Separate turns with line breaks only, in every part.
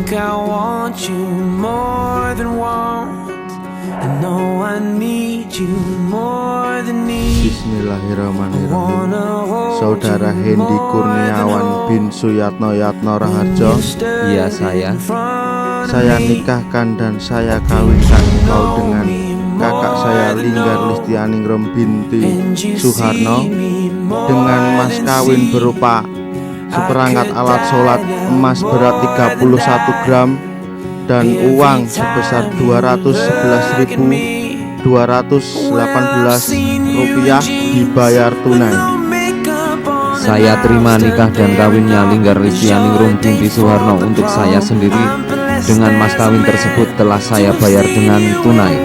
think I want you more than want. I know I need you more than need.
Bismillahirrahmanirrahim. Saudara Hendy Kurniawan bin Suyatno Yatno Raharjo.
Iya
Saya nikahkan dan saya kawinkan engkau dengan kakak saya Linggar Listianingrum binti Suharno dengan mas kawin berupa seperangkat alat sholat emas berat 31 gram dan uang sebesar Rp211.218 dibayar tunai.
Saya terima nikah dan kawinnya Linggar Listianingrum binti Suharno untuk saya sendiri. Dengan mas kawin tersebut telah saya bayar dengan tunai.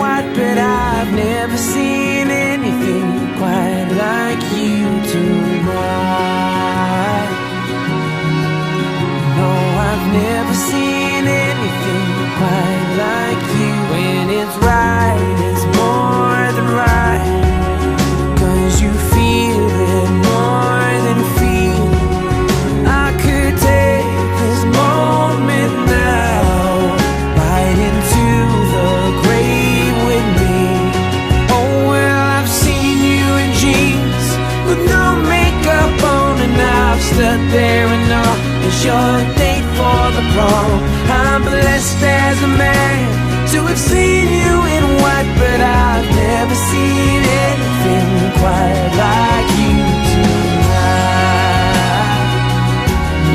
There and all is your date for the prom. I'm blessed as a man to have seen you in white, but I've never seen anything quite like you tonight.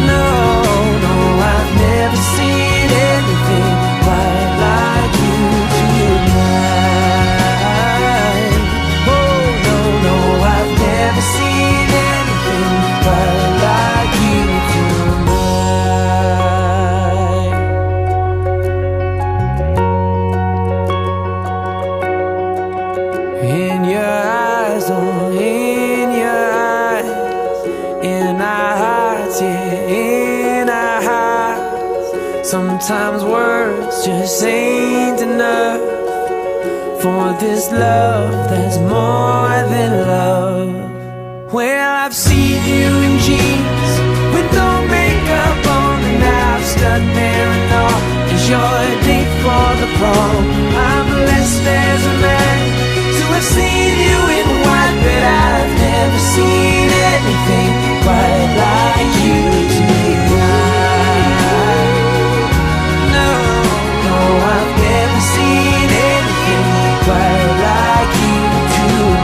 No, no, I've never seen anything quite like you tonight. Oh, no, no, I've never seen anything quite like you tonight. In your eyes, oh, in your eyes, in our hearts, yeah, in our hearts. Sometimes words just ain't enough for this love that's more than love. Well, I've seen you in jeans with no makeup on, and I've stood there and all is your date for the prom. I'm blessed as a man to have seen you in white, but I've never seen anything quite like you tonight. No, no, I've never seen anything quite like you tonight.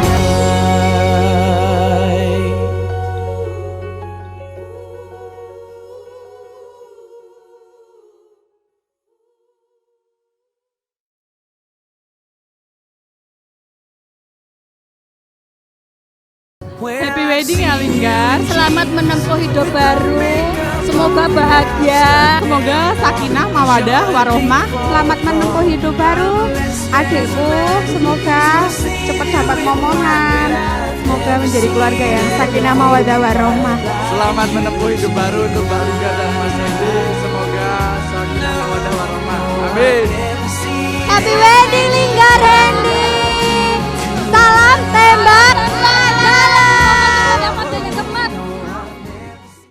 Happy wedding ya Linggar. Selamat menempuh hidup baru. Semoga bahagia. Semoga sakinah, mawadah, warohmah. Selamat menempuh hidup baru. Adikku, semoga cepat dapat momongan. Semoga menjadi keluarga yang sakinah, mawadah, warohmah.
Selamat menempuh hidup baru untuk Mbak Linggar dan Mas Hendy.